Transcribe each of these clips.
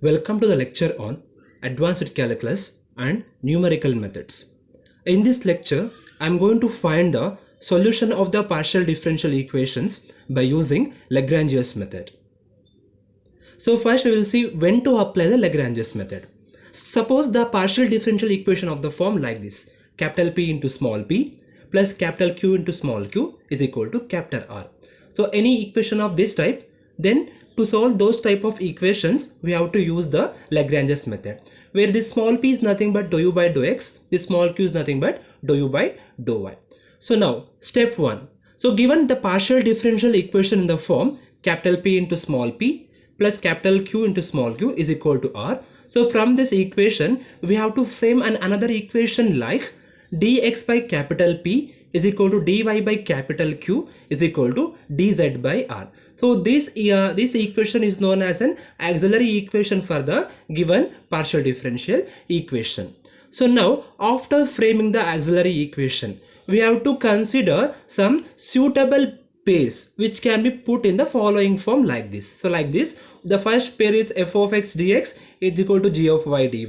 Welcome to the lecture on Advanced Calculus and Numerical Methods. In this lecture, I am going to find the solution of the partial differential equations by using Lagrange's method. So first we will see when to apply the Lagrange's method. Suppose the partial differential equation of the form like this: capital P into small p plus capital Q into small q is equal to capital R. So any equation of this type, then to solve those type of equations we have to use the Lagrange's method, where this small p is nothing but dou u by dou x, this small q is nothing but dou u by dou y. So now step 1. So given the partial differential equation in the form capital P into small p plus capital Q into small q is equal to R. So from this equation we have to frame another equation like dx by capital P is equal to dy by capital Q is equal to dz by R. So this equation is known as an auxiliary equation for the given partial differential equation. So now after framing the auxiliary equation, we have to consider some suitable pairs which can be put in the following form like this. So like this, the first pair is f of x dx is equal to g of y dy.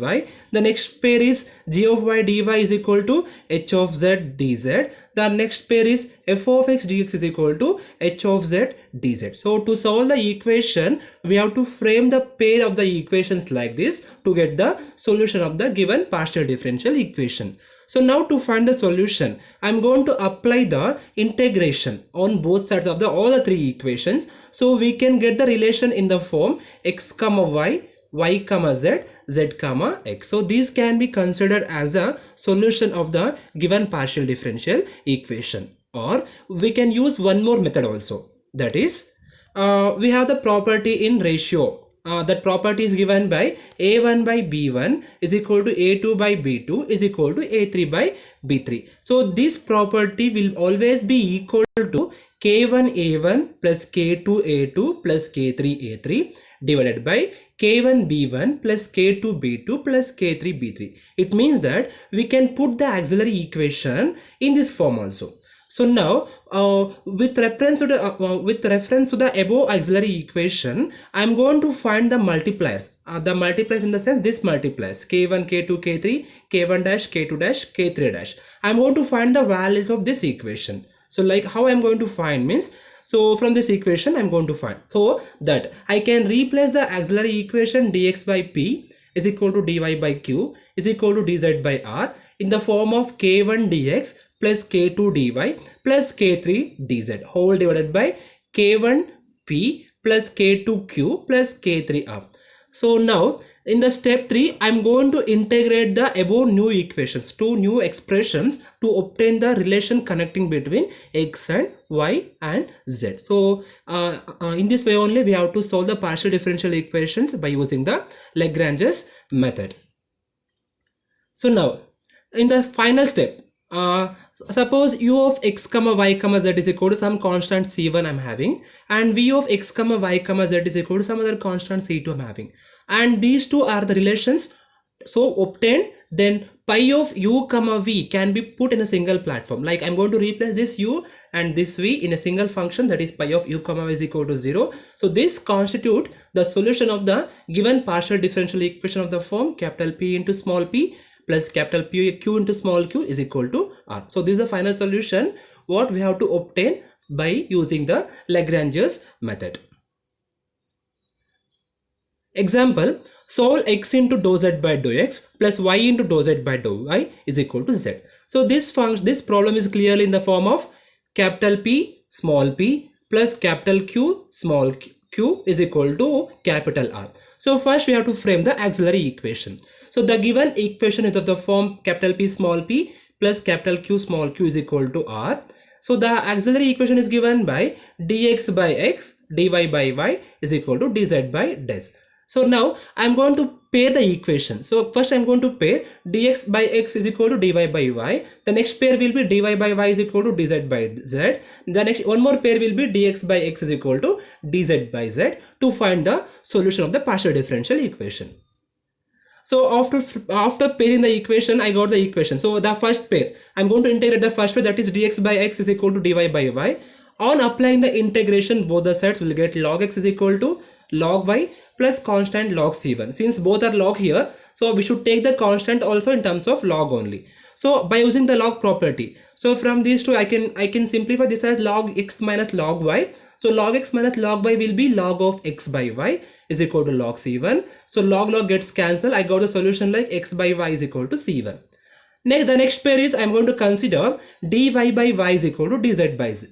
The next pair is g of y dy is equal to h of z dz. The next pair is f of x dx is equal to h of z dz. So to solve the equation, we have to frame the pair of the equations like this to get the solution of the given partial differential equation. So now to find the solution, I am going to apply the integration on both sides of all the three equations. So we can get the relation in the form x comma y, y comma z, z comma x. So these can be considered as a solution of the given partial differential equation. Or we can use one more method also. That is, we have the property in ratio. That property is given by a1 by b1 is equal to a2 by b2 is equal to a3 by b3. So this property will always be equal to k1 a1 plus k2 a2 plus k3 a3 divided by k1 b1 plus k2 b2 plus k3 b3. It means that we can put the auxiliary equation in this form also. So now with reference to the above auxiliary equation, I am going to find the multipliers. The multipliers in the sense this multipliers k1, k2, k3, k1 dash, k2 dash, k3 dash. I am going to find the values of this equation. So like how I am going to find means, so from this equation I am going to find, so that I can replace the auxiliary equation dx by p is equal to dy by q is equal to dz by r in the form of k1 dx plus k2 dy plus k3 dz whole divided by k1 p plus k2 q plus k3 r. So now in the step 3, I am going to integrate the above new equations, two new expressions, to obtain the relation connecting between x and y and z. So in this way only we have to solve the partial differential equations by using the Lagrange's method. So now in the final step, suppose u of x comma y comma z is equal to some constant c1 I am having, and v of x comma y comma z is equal to some other constant c2 I am having, and these two are the relations so obtained. Then pi of u comma v can be put in a single platform. Like I am going to replace this u and this v in a single function, that is pi of u comma v is equal to 0. So this constitute the solution of the given partial differential equation of the form capital P into small p plus capital Q into small q is equal to R. So this is the final solution what we have to obtain by using the Lagrange's method. Example, solve x into dou z by dou x plus y into dou z by dou y is equal to z. So this problem is clearly in the form of capital P small p plus capital Q small q is equal to capital R. So first we have to frame the auxiliary equation. So the given equation is of the form capital P small p plus capital Q small q is equal to R. So the auxiliary equation is given by dx by x dy by y is equal to dz by dz. So now I am going to pair the equation. So first I am going to pair dx by x is equal to dy by y. The next pair will be dy by y is equal to dz by z. The next one more pair will be dx by x is equal to dz by z to find the solution of the partial differential equation. So after pairing the equation, I got the equation. So the first pair, I am going to integrate the first pair, that is dx by x is equal to dy by y. On applying the integration, both the sides will get log x is equal to log y plus constant log c1. Since both are log here, so we should take the constant also in terms of log only. So by using the log property, so from these two I can simplify this as log x minus log y. So log x minus log y will be log of x by y is equal to log c1. So log gets cancelled. I got the solution like x by y is equal to c1. Next, the next pair is I'm going to consider dy by y is equal to dz by z.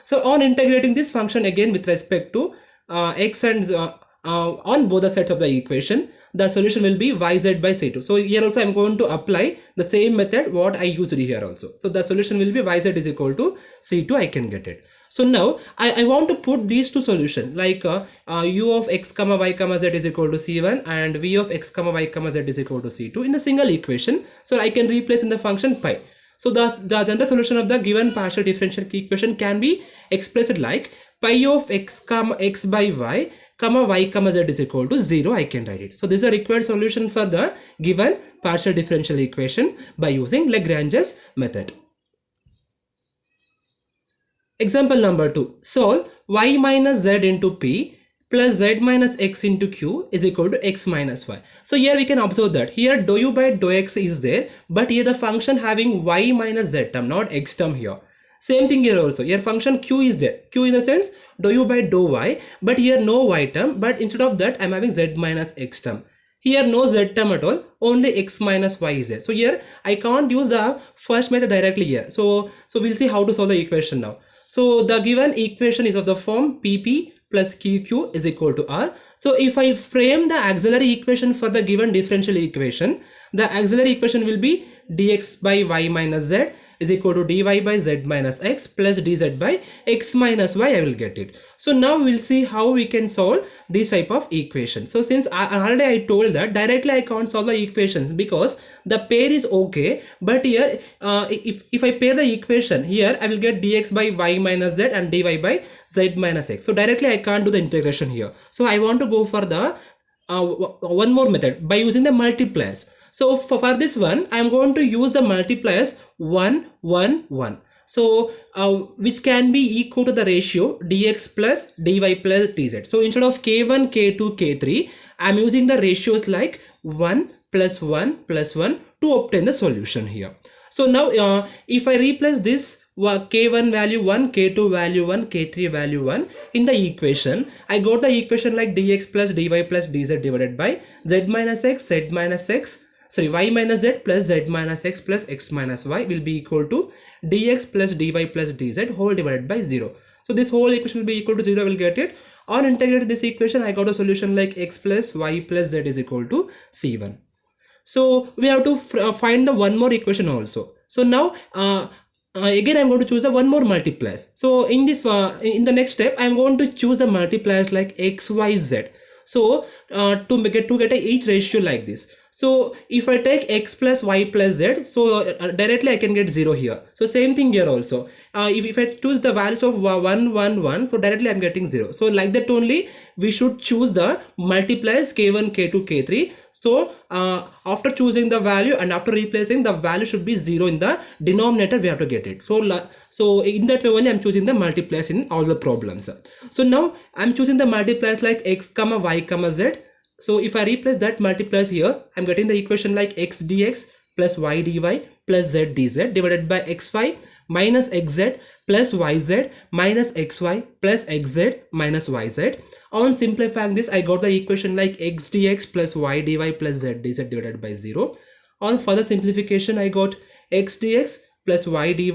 So on integrating this function again with respect to x and on both the sides of the equation, the solution will be yz by c2. So here also I'm going to apply the same method what I used here also. So the solution will be yz is equal to c2. I can get it. So now I want to put these two solutions like u of x comma y comma z is equal to c1 and v of x comma y comma z is equal to c2 in the single equation. So I can replace in the function pi. So the general solution of the given partial differential equation can be expressed like pi of x comma x by y comma y comma z is equal to 0. I can write it. So this is a required solution for the given partial differential equation by using Lagrange's method. Example number 2. Solve y minus z into p plus z minus x into q is equal to x minus y. So here we can observe that here dou u by dou x is there, but here the function having y minus z term, not x term here. Same thing here also. Here function q is there. Q in the sense dou u by dou y, but here no y term, but instead of that I'm having z minus x term. Here no z term at all, only x minus y is there. So here I can't use the first method directly here. So we'll see how to solve the equation now. So the given equation is of the form pp plus qq is equal to r. So if I frame the auxiliary equation for the given differential equation, the auxiliary equation will be dx by y minus z is equal to dy by z minus x plus dz by x minus y. I will get it. So now we will see how we can solve this type of equation. So since already I told that directly I can't solve the equations because the pair is okay, but here if I pair the equation here, I will get dx by y minus z and dy by z minus x. So directly I can't do the integration here. So I want to go for the one more method by using the multipliers. So for this one, I am going to use the multipliers 1, 1, 1. So which can be equal to the ratio dx plus dy plus dz. So instead of k1, k2, k3, I am using the ratios like 1 plus 1 plus 1 to obtain the solution here. So now if I replace this k1 value 1, k2 value 1, k3 value 1 in the equation, I got the equation like dx plus dy plus dz divided by z minus x, z minus x, sorry, y minus z plus z minus x plus x minus y will be equal to dx plus dy plus dz whole divided by 0. So this whole equation will be equal to 0. I will get it. On integrating this equation, I got a solution like x plus y plus z is equal to c1. So we have to find the one more equation also. So now again I'm going to choose the one more multipliers. So in this in the next step I'm going to choose the multipliers like x, y, z. So to get each ratio like this. So if I take x plus y plus z, so directly I can get 0 here. So same thing here also. If I choose the values of 1, 1, 1, so directly I'm getting 0. So like that only we should choose the multipliers k1, k2, k3. So after choosing the value and after replacing, the value should be 0 in the denominator. We have to get it. So in that way only I'm choosing the multipliers in all the problems. So now I'm choosing the multipliers like x comma y comma z. So if I replace that multipliers here, I'm getting the equation like x dx plus y dy plus z dz divided by xy minus xz plus yz minus xy plus xz minus yz. On simplifying this, I got the equation like x dx plus y dy plus z dz divided by 0. On further simplification, I got x dx plus y dy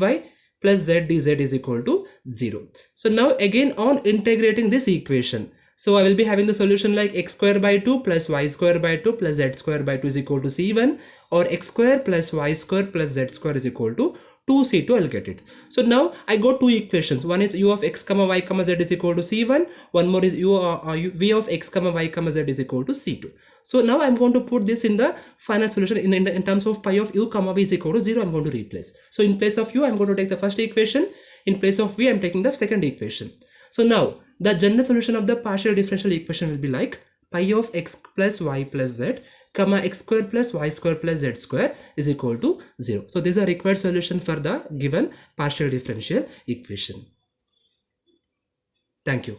plus z dz is equal to 0. So now again on integrating this equation, so I will be having the solution like x square by 2 plus y square by 2 plus z square by 2 is equal to c1, or x square plus y square plus z square is equal to 2c2. I'll get it. So now I got two equations. One is u of x comma y comma z is equal to c1. One more is v of x comma y comma z is equal to c2. So now I'm going to put this in the final solution in terms of pi of u comma v is equal to 0. I'm going to replace. So in place of u, I'm going to take the first equation. In place of v, I'm taking the second equation. So now the general solution of the partial differential equation will be like pi of x plus y plus z comma x square plus y square plus z square is equal to 0. So this is a required solution for the given partial differential equation. Thank you.